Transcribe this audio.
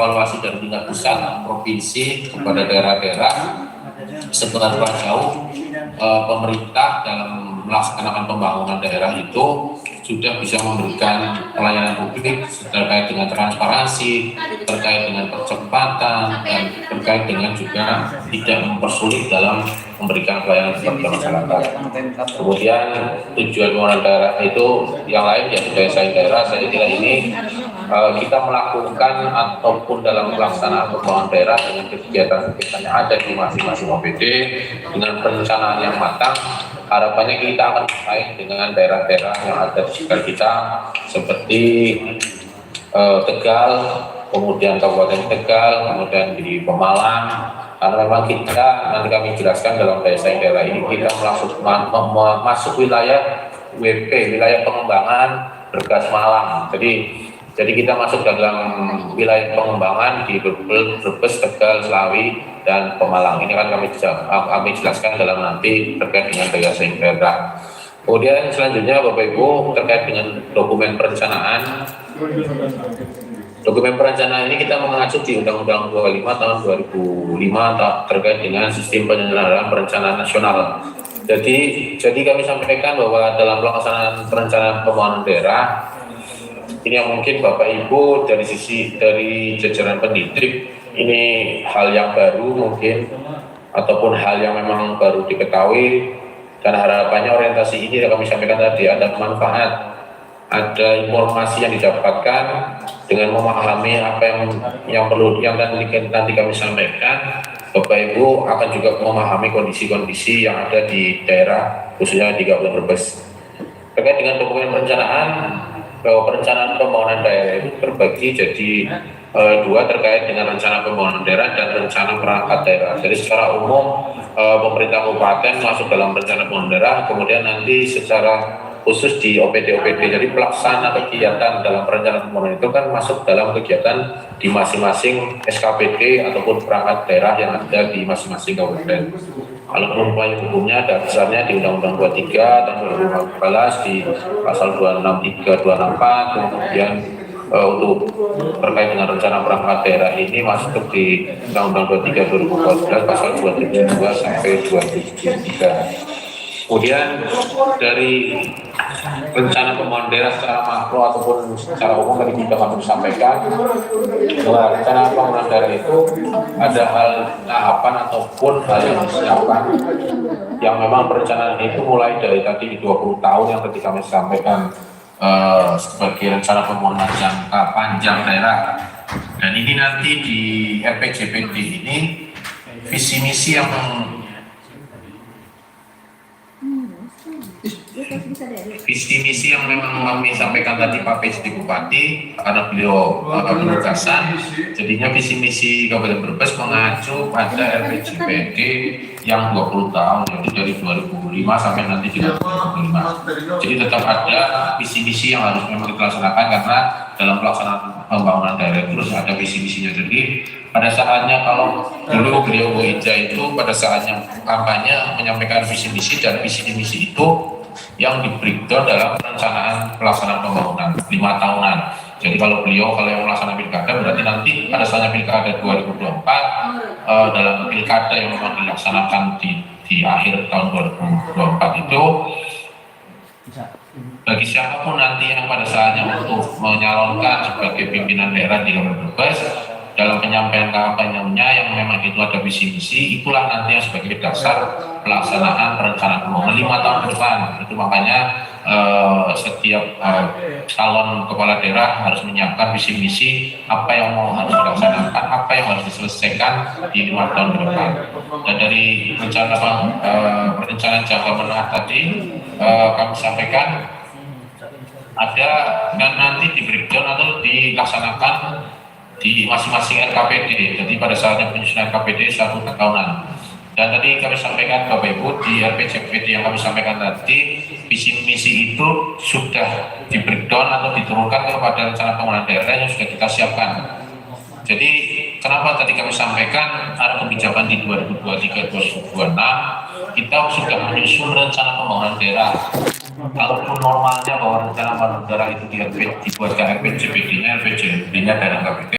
evaluasi dari tingkat pusat, provinsi kepada daerah-daerah seberapa jauh pemerintah dalam melaksanakan pembangunan daerah itu sudah bisa memberikan pelayanan publik terkait dengan transparansi, terkait dengan percepatan, dan terkait dengan juga tidak mempersulit dalam memberikan pelayanan kepada masyarakat. Kemudian tujuan pembangunan daerah itu yang lain, yaitu daya saing daerah. Saya kira ini kita melakukan ataupun dalam pelaksanaan pembangunan daerah dengan kegiatan-kegiatan yang ada di masing-masing OPD dengan perencanaan yang matang. Harapannya kita akan bersaing dengan daerah-daerah yang ada di sekitar kita seperti Tegal, kemudian Kabupaten Tegal, kemudian di Pemalang. Karena memang kita, nanti kami jelaskan dalam daya saing daerah ini, kita masuk wilayah WP, wilayah pengembangan Bergas Malang. Jadi kita masuk dalam wilayah pengembangan di Brebes, Tegal, Slawi, dan Pemalang. Ini kan kami jelaskan dalam nanti terkait dengan daya saing daerah. Kemudian selanjutnya Bapak Ibu terkait dengan dokumen perencanaan. Dokumen perencanaan ini kita mengacu di Undang-Undang 25 tahun 2005 terkait dengan sistem penyelenggaraan perencanaan nasional. Jadi kami sampaikan bahwa dalam pelaksanaan perencanaan pembangunan daerah ini yang mungkin Bapak Ibu dari jajaran pendidik ini hal yang baru mungkin ataupun hal yang memang baru diketahui, dan harapannya orientasi ini yang kami sampaikan tadi ada manfaat, ada informasi yang didapatkan dengan memahami apa yang perlu yang nanti kami sampaikan. Bapak Ibu akan juga memahami kondisi-kondisi yang ada di daerah khususnya di Kabupaten Brebes. Terkait dengan dokumen perencanaan, bahwa perencanaan pembangunan daerah itu terbagi jadi dua, terkait dengan rencana pembangunan daerah dan rencana perangkat daerah. Jadi secara umum pemerintah kabupaten masuk dalam rencana pembangunan daerah, kemudian nanti secara khusus di OPD-OPD, jadi pelaksana kegiatan dalam perencanaan pembangunan itu kan masuk dalam kegiatan di masing-masing SKPD ataupun perangkat daerah yang ada di masing-masing kabupaten. Kalau payung hukumnya dasarnya di Undang-Undang 23 tahun 2014 di pasal 263, 264, kemudian untuk terkait dengan rencana perangkat daerah ini masuk di Undang-Undang 23 2014 pasal 272 sampai 273. Kemudian dari rencana pembangunan daerah secara makro ataupun secara umum tadi kita kami sampaikan bahwa rencana pembangunan daerah itu ada hal tahapan ataupun hal yang disiapkan yang memang perencanaan itu mulai dari tadi 20 tahun yang tadi kami sampaikan sebagai rencana pembangunan jangka panjang daerah, dan ini nanti di RPJPD ini visi misi yang memang kami sampaikan tadi Pak PJ Bupati karena beliau penugasan, jadinya visi misi Kabupaten Brebes mengacu pada RPJPD yang 20 tahun, yaitu dari 2005 sampai nanti 2025. Jadi tetap ada visi misi yang harus memang dilaksanakan karena dalam pelaksanaan pembangunan daerah itu harus ada visi misinya. Jadi pada saatnya kalau dulu beliau Ija itu pada saatnya kampanye menyampaikan visi misi, dan visi misi itu yang di breakdown dalam perencanaan pelaksanaan pembangunan 5 tahunan. Jadi kalau yang melaksanakan pilkada berarti nanti pada saatnya pilkada 2024 dalam pilkada yang memang dilaksanakan di akhir tahun 2024 itu bagi siapapun nanti yang pada saatnya untuk menyalonkan sebagai pimpinan daerah di Kabupaten Brebes dalam penyampaian kampanyenya yang memang itu ada visi misi, itulah nanti yang sebagai dasar pelaksanaan perencanaan pembangunan 5 tahun ke depan. Itu makanya setiap calon kepala daerah harus menyiapkan visi misi apa yang harus dilaksanakan, apa yang harus diselesaikan di 5 tahun ke depan. Dan dari perencanaan jangka menengah tadi kami sampaikan ada dan nanti di breakdown atau dilaksanakan di masing-masing RKPD. Jadi pada saatnya penyusunan RKPD 1 tahunan. Dan tadi kami sampaikan Bapak Ibu di RPJPD yang kami sampaikan tadi, visi misi itu sudah di breakdown atau diturunkan kepada rencana pembangunan daerah yang sudah kita siapkan. Jadi kenapa tadi kami sampaikan ada kebijakan di 2023-2026 kita sudah menyusun rencana pembangunan daerah. Kalaupun normalnya bahwa rencana pembangunan daerah itu dibuatkan RPJPD-nya, RPJPD-nya daerah KPD,